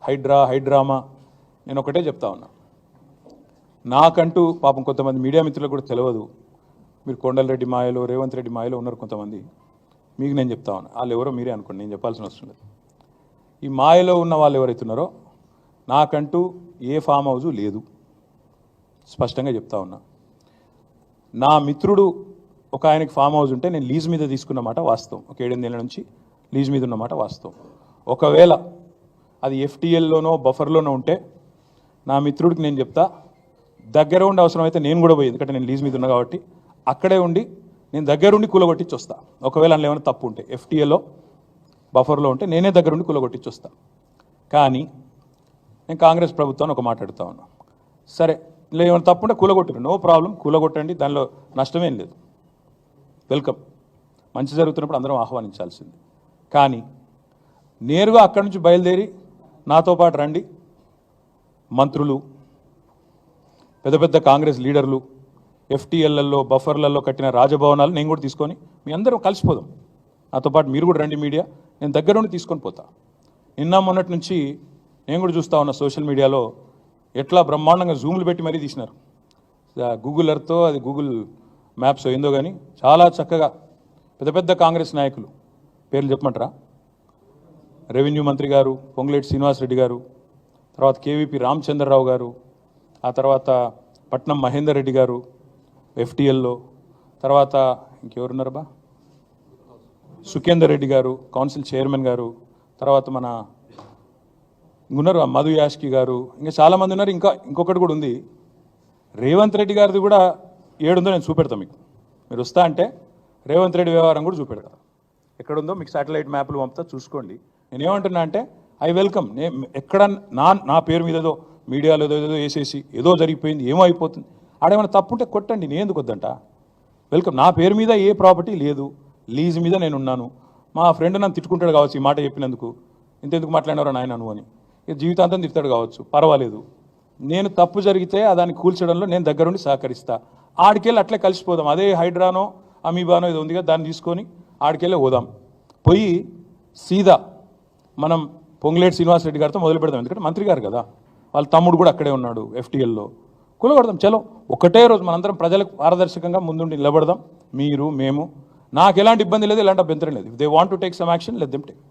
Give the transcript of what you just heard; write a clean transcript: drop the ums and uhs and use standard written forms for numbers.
High drama. నేను ఒకటే చెప్తా ఉన్నా, నాకంటూ పాపం కొంతమంది మీడియా మిత్రులకు కూడా తెలియదు. మీరు కొండలరెడ్డి మాయలో, రేవంత్ రెడ్డి మాయలో ఉన్నారు కొంతమంది. మీకు నేను చెప్తా ఉన్నా, వాళ్ళు ఎవరో మీరే అనుకోండి, నేను చెప్పాల్సిన అవసరం లేదు. ఈ మాయలో ఉన్న వాళ్ళు ఎవరైతున్నారో నాకంటూ ఏ ఫామ్ హౌజు లేదు, స్పష్టంగా చెప్తా ఉన్నా. నా మిత్రుడు ఒక ఆయనకి ఫామ్ హౌస్ ఉంటే నేను లీజ్ మీద తీసుకున్నమాట వాస్తవం. ఒక 7-8 ఏళ్ళ నుంచి లీజ్ మీద ఉన్నమాట వాస్తవం. ఒకవేళ అది ఎఫ్టీఎల్లోనో బఫర్లోనో ఉంటే నా మిత్రుడికి నేను చెప్తా, దగ్గర ఉండి అవసరం అయితే నేను కూడా పోయి, ఎందుకంటే నేను లీజ్ మీద ఉన్నా కాబట్టి అక్కడే ఉండి నేను దగ్గరుండి కూలగొట్టించి వస్తా. ఒకవేళ అందులో ఏమైనా తప్పు ఉంటే ఎఫ్టీఏలో బఫర్లో ఉంటే నేనే దగ్గరుండి కూలగొట్టించి వస్తా. కానీ నేను కాంగ్రెస్ ప్రభుత్వాన్ని ఒక మాట అడుగుతా ఉన్నా, సరే ఇలా ఏమైనా తప్పు ఉంటే కూలగొట్టరు, నో ప్రాబ్లం, కూలగొట్టండి, దానిలో నష్టమేం లేదు, వెల్కమ్. మంచి జరుగుతున్నప్పుడు అందరం ఆహ్వానించాల్సింది. కానీ నేరుగా అక్కడి నుంచి బయలుదేరి నాతో పాటు రండి మంత్రులు, పెద్ద పెద్ద కాంగ్రెస్ లీడర్లు, ఎఫ్టీఎల్లలో బఫర్లలో కట్టిన రాజభవనాలు నేను కూడా తీసుకొని మీ అందరం కలిసిపోదాం. నాతో పాటు మీరు కూడా రండి మీడియా, నేను దగ్గర నుండి తీసుకొని పోతా. నిన్న మొన్నటి నుంచి నేను కూడా చూస్తూ ఉన్నా సోషల్ మీడియాలో ఎట్లా బ్రహ్మాండంగా జూమ్లు పెట్టి మరీ తీసినారు. గూగుల్ ఎర్త్తో అది గూగుల్ మ్యాప్స్ ఏందో కానీ చాలా చక్కగా పెద్ద పెద్ద కాంగ్రెస్ నాయకులు పేర్లు చెప్పమంటారా? రెవెన్యూ మంత్రి గారు పొంగులేటి శ్రీనివాసరెడ్డి గారు, తర్వాత కేవీపీ రామచంద్రరావు గారు, ఆ తర్వాత పట్నం మహేందర్ రెడ్డి గారు ఎఫ్టీఎల్లో, తర్వాత ఇంకెవరున్నారు బా, సుఖేందర్ రెడ్డి గారు కౌన్సిల్ చైర్మన్ గారు, తర్వాత మన ఉన్నారు మధు యాష్కి గారు, ఇంకా చాలామంది ఉన్నారు. ఇంకొకటి కూడా ఉంది, రేవంత్ రెడ్డి గారిది కూడా ఏడుందో నేను చూపెడతాను మీకు. మీరు వస్తా అంటే రేవంత్ రెడ్డి వ్యవహారం కూడా చూపెడతా, ఎక్కడుందో మీకు శాటిలైట్ మ్యాప్లు పంపుతా, చూసుకోండి. నేనేమంటున్నా అంటే ఐ వెల్కమ్. ఎక్కడ నా పేరు మీద ఏదో మీడియాలో ఏదో వేసేసి ఏదో జరిగిపోయింది, ఏమో అయిపోతుంది, ఆడేమైనా తప్పుంటే కొట్టండి, నేను ఎందుకు వద్దంట. వెల్కమ్. నా పేరు మీద ఏ ప్రాపర్టీ లేదు, లీజ్ మీద నేను ఉన్నాను. మా ఫ్రెండ్ నన్ను తిట్టుకుంటాడు కావచ్చు ఈ మాట చెప్పినందుకు, ఇంతెందుకు మాట్లాడినారో నాయన అని, జీవితాంతం తిడతాడు కావచ్చు, పర్వాలేదు. నేను తప్పు జరిగితే దాన్ని కూల్చడంలో నేను దగ్గరుండి సహకరిస్తా. ఆడికెళ్ళి అట్లే కలిసిపోదాం. అదే హైడ్రానో అమీబానో ఏదో ఉందిగా, దాన్ని తీసుకొని ఆడికెళ్ళి పోదాం. పోయి సీదా మనం పొంగులేటి శ్రీనివాసరెడ్డి గారితో మొదలు పెడదాం, ఎందుకంటే మంత్రి గారు కదా, వాళ్ళ తమ్ముడు కూడా అక్కడే ఉన్నాడు ఎఫ్టీఎల్లో. కూలగొడదాం, చలో. ఒకటే రోజు మనందరం ప్రజలకు పారదర్శకంగా ముందుండి నిలబడదాం, మీరు మేము. నాకు ఎలాంటి ఇబ్బంది లేదు, ఎలాంటి అభ్యంతరం లేదు. If they want to take some action, let them take.